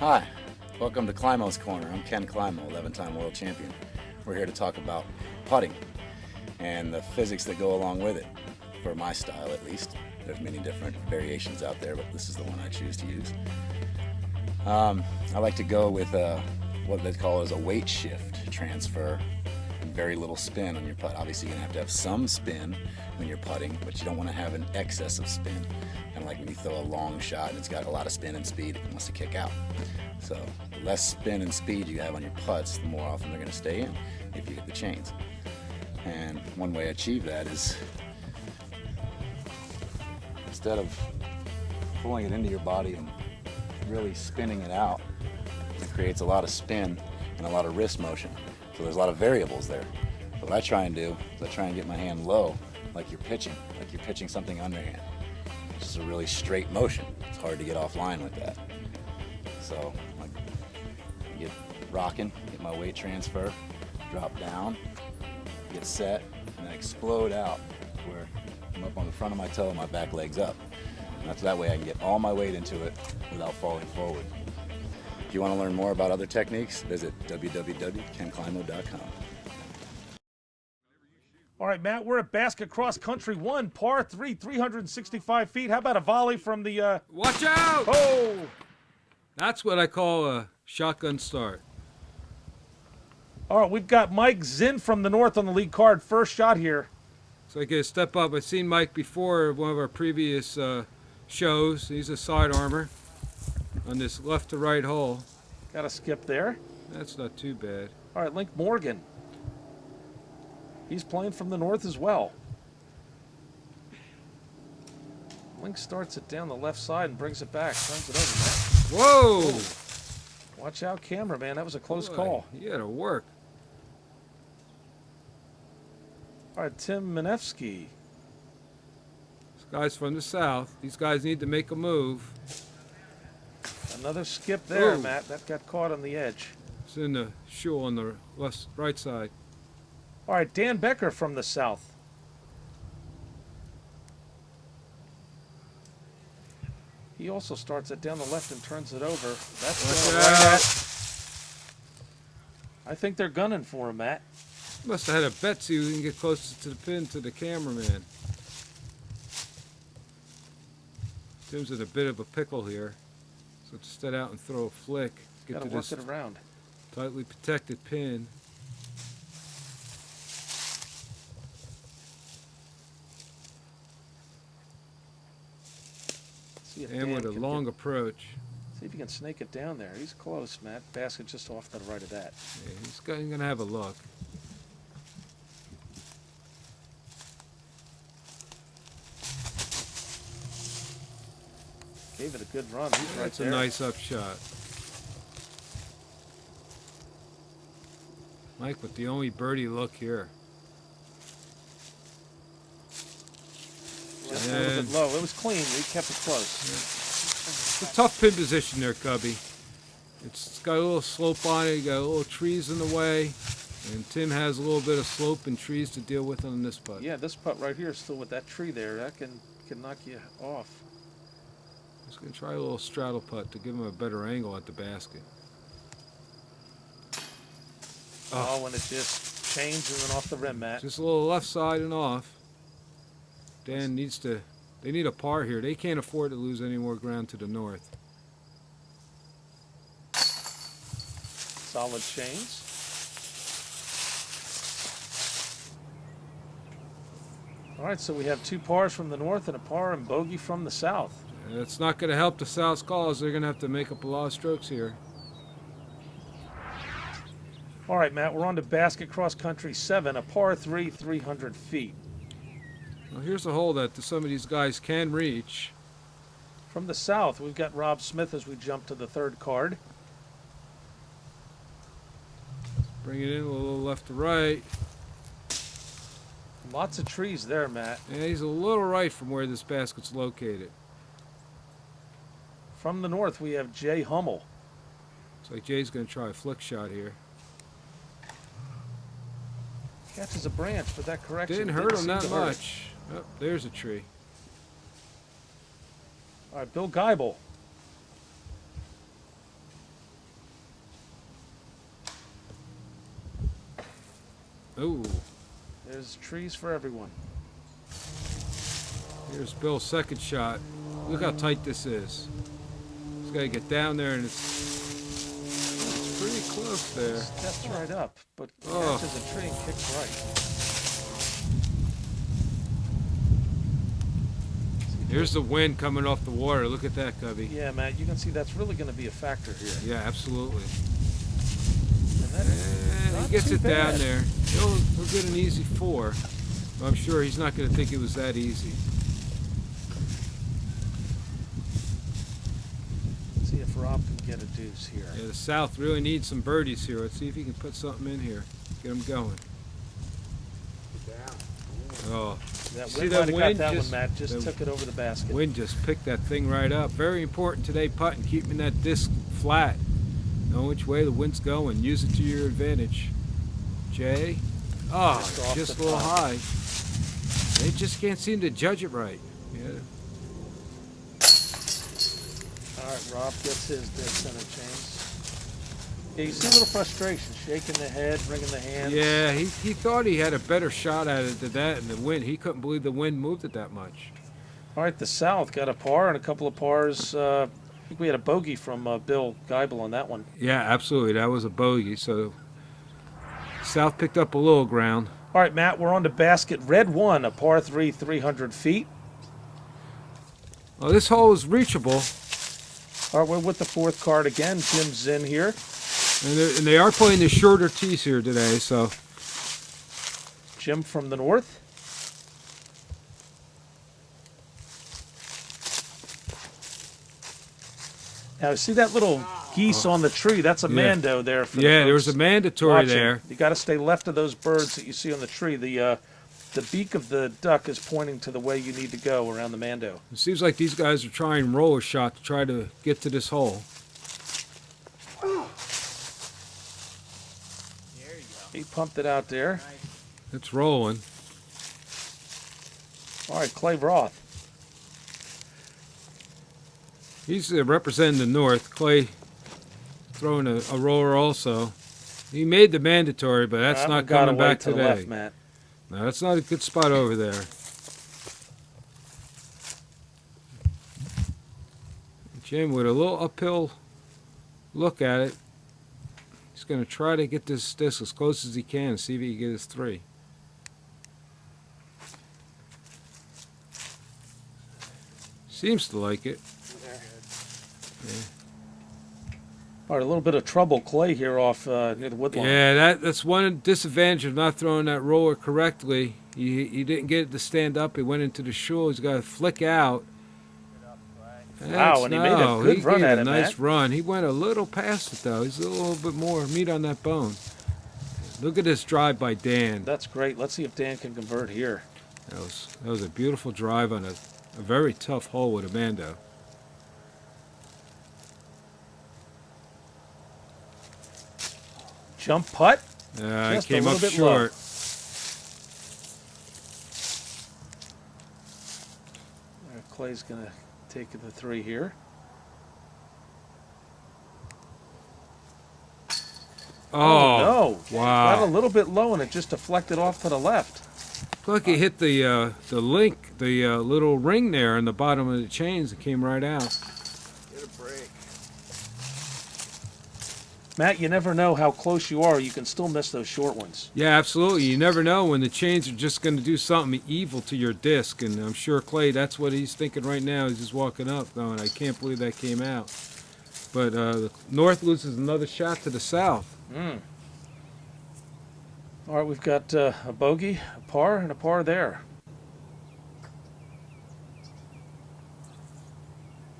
Hi, welcome to Climo's Corner. I'm Ken Climo, 11-time world champion. We're here to talk about putting and the physics that go along with it, for my style at least. There's many different variations out there, but this is the one I choose to use. I like to go with what they call as a weight shift transfer and very little spin on your putt. Obviously, you're going to have some spin when you're putting, but you don't want to have an excess of spin. Kind of like when you throw a long shot and it's got a lot of spin and speed, it wants to kick out. So the less spin and speed you have on your putts, the more often they're going to stay in if you hit the chains. And one way to achieve that is, instead of pulling it into your body and really spinning it out, it creates a lot of spin and a lot of wrist motion. So there's a lot of variables there. So what I try and do is I try and get my hand low, like you're pitching something underhand. It's just a really straight motion. It's hard to get offline with that. So I get rocking, get my weight transfer, drop down, get set, and then explode out where I'm up on the front of my toe and my back leg's up. And that's that way I can get all my weight into it without falling forward. If you want to learn more about other techniques, visit www.kenclimo.com. All right, Matt, we're at Basket Cross Country 1, par 3, 365 feet. How about a volley from the... Watch out! Oh! That's what I call a shotgun start. All right, we've got Mike Zinn from the north on the lead card. First shot here. So I get a step up. I've seen Mike before, one of our previous shows. He's a side armor on this left to right hole. Got a skip there. That's not too bad. All right, Link Morgan. He's playing from the north as well. Link starts it down the left side and brings it back. Turns it over, Matt. Whoa! Oh. Watch out, cameraman. That was a close call. You gotta work. All right, Tim Manevsky. This guy's from the south. These guys need to make a move. Another skip there, Ooh. Matt. That got caught on the edge. It's in the shoe on the right side. All right, Dan Becker from the south. He also starts it down the left and turns it over. That's right at. I think they're gunning for him, Matt. Must have had a bet so you can get closer to the pin to the cameraman. Tim's in a bit of a pickle here. So to set out and throw a flick, get Gotta to work this it around. tightly protected pin. And with a long approach. See if you can snake it down there. He's close, Matt. Basket just off to the right of that. Yeah, he's going to have a look. Gave it a good run. He's right there. That's a nice upshot. Mike with the only birdie look here. Just a little bit low. It was clean. We kept it close. Yeah. It's a tough pin position there, Cubby. It's got a little slope on it. You got a little trees in the way. And Tim has a little bit of slope and trees to deal with on this putt. Yeah, this putt right here, still with that tree there, that can knock you off. Just going to try a little straddle putt to give him a better angle at the basket. Oh, when it just changed and then off the rim, Matt. Just a little left side and off. Dan needs to, they need a par here. They can't afford to lose any more ground to the north. Solid chains. All right, so we have two pars from the north and a par and bogey from the south. It's not going to help the South's cause. They're going to have to make up a lot of strokes here. All right, Matt, we're on to Basket Cross Country 7, a par 3, 300 feet. Well, here's a hole that some of these guys can reach. From the south, we've got Rob Smith as we jump to the third card. Bring it in a little left to right. Lots of trees there, Matt. Yeah, he's a little right from where this basket's located. From the north, we have Jay Hummel. Looks like Jay's going to try a flick shot here. Catches a branch, but that correction Didn't hurt him that much. Oh, there's a tree. All right, Bill Geibel. Ooh. There's trees for everyone. Here's Bill's second shot. Look how tight this is. He's got to get down there, and it's pretty close there. Steps right up, but Oh. catches a tree and kicks right. Here's the wind coming off the water. Look at that, Cubby. Yeah, Matt, you can see that's really going to be a factor here. Yeah, absolutely. And that's And not he gets too it down bad. there. He'll get an easy 4. I'm sure he's not going to think it was that easy. See if Rob can get a deuce here. Yeah, the South really needs some birdies here. Let's see if he can put something in here. Get him going. Oh, That see wind that might have got wind that just- one, Matt. Just the took it over the basket. wind just picked that thing right up. Very important today, putting, keeping that disc flat. Know which way the wind's going. Use it to your advantage. Jay. Oh, Just off just a the little top. high. They just can't seem to judge it right. Yeah. All right, Rob gets his dead center chains. Yeah, you see a little frustration, shaking the head, wringing the hands. Yeah, he thought he had a better shot at it than that, and the wind. He couldn't believe the wind moved it that much. All right, the South got a par and a couple of pars. I think we had a bogey from Bill Geibel on that one. Yeah, absolutely. That was a bogey. So South picked up a little ground. All right, Matt, we're on to basket red 1, a par 3, 300 feet. Well, this hole is reachable, All right, we're with the 4th card again. Jim's in here. and they are playing the shorter tees here today. So Jim from the north. Now, see that little geese on the tree? That's a Yeah. mando there. For yeah, the there was folks a mandatory watching. there. You got to stay left of those birds that you see on the tree. The beak of the duck is pointing to the way you need to go around the mando. It seems like these guys are trying roller shot to try to get to this hole. He pumped it out there. It's rolling. All right, Clay Roth. He's representing the north. Clay throwing a roller also. He made the mandatory, but that's That one not got coming away back to the today. left, Matt. No, that's not a good spot over there. Jim with a little uphill look at it. He's going to try to get this disc as close as he can and see if he can get his 3. Seems to like it. All right, a little bit of trouble, Clay, here off near the woodline. Yeah, that's one disadvantage of not throwing that roller correctly. He didn't get it to stand up. He went into the shul. He's got to flick out. Wow, and he made a good run gave at a it, nice Matt. run. He went a little past it, though. He's a little bit more meat on that bone. Look at this drive by Dan. That's great. Let's see if Dan can convert here. That was a beautiful drive on a very tough hole with a mando. Jump putt. He Just a came little up bit low. short. All right, Clay's going to take the 3 here. Oh, no. wow. Got a little bit low and it just deflected off to the left. Look, he hit the link, the little ring there in the bottom of the chains and came right out. Get a break. Matt, you never know how close you are. You can still miss those short ones. Yeah, absolutely. You never know when the chains are just going to do something evil to your disc, and I'm sure Clay, that's what he's thinking right now. He's just walking up going, I can't believe that came out. But the north loses another shot to the south. All right, we've got a bogey, a par, and a par there.